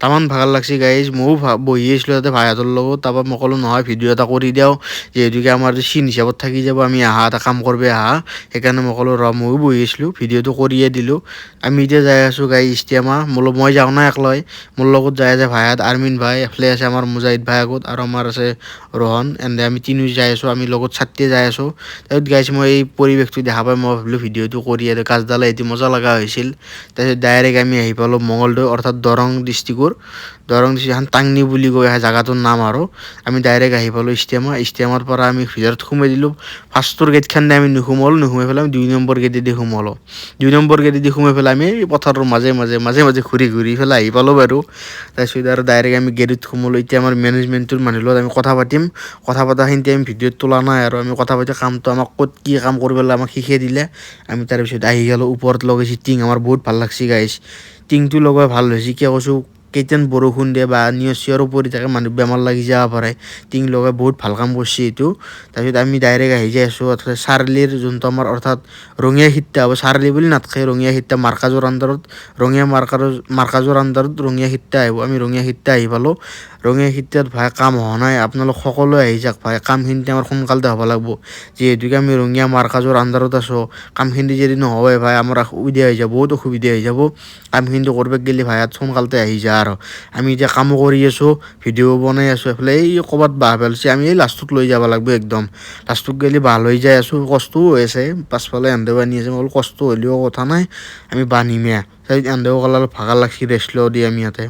তামান ভাগৰ লাগছি গাইজ ময়ো বহি আছিলোঁ তাতে ভাইহঁতৰ লগত তাৰপৰা মই ক'লোঁ নহয় ভিডিঅ' এটা কৰি দিওঁ যিহেতুকে আমাৰ চিন হিচাপত থাকি যাব আমি এটা কাম কৰিব সেইকাৰণে মই ক'লোঁ ময়ো বহি আছিলোঁ ভিডিঅ'টো কৰিয়ে দিলোঁ আমি এতিয়া যাই আছোঁ গাইজ ইষ্টেমা মই যাওঁ না একলাই মোৰ লগত যাই আছে ভাইহঁত আৰ্মিন ভাই এফালে আছে আমাৰ মুজাহিদ ভাই আগত আৰু আমাৰ আছে ৰোহন এনে আমি তিনিও যাই আছোঁ আমি লগত ছাত্ৰীয়ে যাই আছোঁ তাৰপিছত গাইজ মই এই পৰিৱেশটো দেখা পাই মই ভাবিলোঁ ভিডিঅ'টো কৰি আৰু গাছডালে এটি মজা লগা হৈছিল তাৰপিছত ডাইৰেক্ট আমি আহি পালোঁ মঙলদৈ অৰ্থাৎ দৰং ডিষ্ট্ৰিক্টৰ এখন টাংনি বুলি কয় জেগাটোৰ নাম আৰু আমি ডাইৰেক্ট আহি পালোঁ ইষ্টেমাৰ পৰা আমি ভিতৰত সোমাই দিলোঁ ফাৰ্ষ্টৰ গেটখন আমি নোসোমাই পেলাই আমি 2 নম্বৰ গেটেদি সোমালোঁ 2 নম্বৰ গেটেদি সোমাই পেলাই আমি পথাৰৰ মাজে মাজে ঘূৰি পেলাই আহি পালোঁ বাৰু তাৰপিছত আৰু ডাইৰেক্ট আমি গেটত সোমালোঁ এতিয়া আমাৰ মেনেজমেণ্টটোৰ মানুহৰ লগত আমি কথা পাতিম কথা পতাখিনিতে আমি ভিডিঅ'ত তোলা নাই আৰু আমি কথা পাতি কামটো আমাক ক'ত কি কাম কৰিব লাগে আমাক শিকাই দিলে আমি তাৰপিছত আহি গ'লোঁ ওপৰত লগাইছি টিং আমাৰ বহুত ভাল লাগছি গাইছ টিংটো লগাই ভাল হৈছে কিয় কৈছোঁ কেইটান বৰষুণ দিয়ে বা চিঞৰো পৰি থাকে মানুহ বেমাৰ লাগি যাব পাৰে টিং লগাই বহুত ভাল কাম কৰিছে এইটো তাৰপিছত আমি ডাইৰেক্ট আহি যাই আছোঁ অৰ্থাৎ চাৰ্লিৰ যোনটো আমাৰ অৰ্থাৎ ৰঙিয়া সিত্তা হ'ব চাৰ্লি বুলি নাথাকে ৰঙিয়া সিত্তা মাৰ্কাজৰ আণ্ডাৰত ৰঙিয়া মাৰ্কাজৰ আণ্ডাৰত ৰঙিয়া সিত্তা আহিব আমি ৰঙিয়া সিত্তা আহি পালোঁ ৰঙিয়া সিত্তাত ভাই কাম হোৱা নাই আপোনালোক সকলোৱে আহি যাওক ভাই কামখিনি আমাৰ সোনকালতে হ'ব লাগিব যিহেতুকে আমি ৰঙিয়া মাৰ্কাজৰ আণ্ডাৰত আছোঁ কামখিনি যদি নহয় ভাই আমাৰ অসুবিধা হৈ যাব বহুত অসুবিধা হৈ যাব কামখিনি কৰিব গ'লে ভাই সোনকালতে আহি যায় আৰু আমি এতিয়া কামো কৰি আছোঁ ভিডিঅ' বনাই আছোঁ এইফালে এই ক'ৰবাত বাঁহ পেলাইছে আমি এই লাষ্টত লৈ যাব লাগিব একদম লাষ্টত গ'লে বাঁহ লৈ যাই আছোঁ কষ্টও হৈ আছে পাছফালে এন্দেও আনি আছে মই বোলো কষ্ট হ'লেও কথা নাই আমি বান্ধিমে এন্দেও ক'লে অলপ ভাগৰ লাগছি ৰেষ্ট লওঁ দি আমি ইয়াতে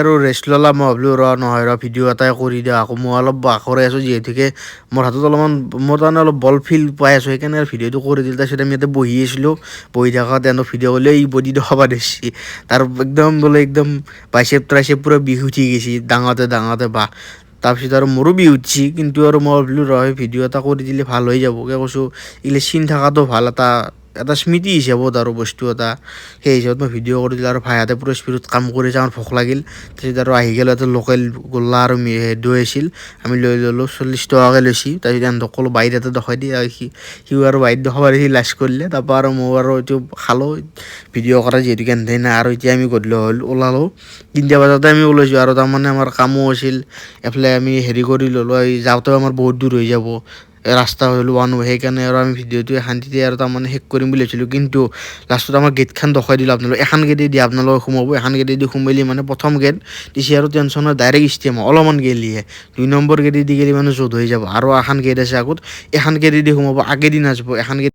আৰু ৰেষ্ট ল'লা মই ভাবিলোঁ নহয় ভিডিঅ' এটাই কৰি দিওঁ আকৌ মই অলপ বাঁহ কৰি আছোঁ যিহেতুকে মোৰ হাতত অলপমান মোৰ তাৰমানে অলপ বল ফিল পাই আছোঁ সেইকাৰণে ভিডিঅ'টো কৰি দিলোঁ তাৰপিছত আমি ইয়াতে বহি আছিলোঁ বহি থকাত ভিডিঅ' কৰিলে এই বডি দেখাব দিছি তাৰ একদম বোলে একদম বাইচেপ ট্ৰাইচেপ পুৰা বিষ উঠি গৈছে ডাঙৰতে বাঁহ তাৰপিছত আৰু মোৰো বিষ উঠিছে কিন্তু আৰু মই ভাবিলোঁ ভিডিঅ' এটা কৰি দিলে ভাল হৈ যাব কিয় কৈছোঁ এইগিলা চিন থকাটো ভাল এটা স্মৃতি হিচাপত আৰু বস্তু এটা সেই হিচাপত মই ভিডিঅ' কৰি দিলোঁ আৰু ভাইহঁতে পুৰা স্পীডত কাম কৰিছে আমাৰ ভোক লাগিল তাৰপিছত আৰু আহি গ'লোঁ এটা লোকেল গোল্লা আৰু দৈ আছিল আমি লৈ ল'লোঁ 40 টকাকৈ লৈছি তাৰপিছত এহেঁতক ক'লোঁ বাইদ এটা দেখাই দিয়ে সিও আৰু বাইদ দেখাব সি লাজ কৰিলে তাৰপৰা আৰু মই আৰু এইটো খালোঁ ভিডিঅ' কৰা যিহেতুকে এহেঁতেই নাই আৰু এতিয়া আমি গধূলি ওলালোঁ 3টা বজাতে আমি ওলাইছোঁ আৰু তাৰমানে আমাৰ কামো আছিল এফালে আমি হেৰি কৰি ল'লোঁ যাওঁতেও আমাৰ বহুত দূৰ হৈ যাব ৰাস্তা হ'লোঁ সেইকাৰণে আৰু আমি ভিডিঅ'টো শান্তিতে আৰু তাৰমানে শেষ কৰিম বুলি ভাবিছিলোঁ কিন্তু লাষ্টত আমাৰ গেটখন দেখাই দিলোঁ আপোনালোক এখন গেটেদি আপোনালোকে সোমাব এখন গেটেদি সোমালি মানে প্ৰথম গেট দিছে আৰু টেনশ্যনৰ ডাইৰেক্ট ইষ্টেম অলপমান গেলিহে 2 নম্বৰ গেটেদি গেলি মানে য'ত হৈ যাব আৰু এখন গেট আছে আগত এখন গেটেদি সোমাব আগেদি নাযাব এখন গেট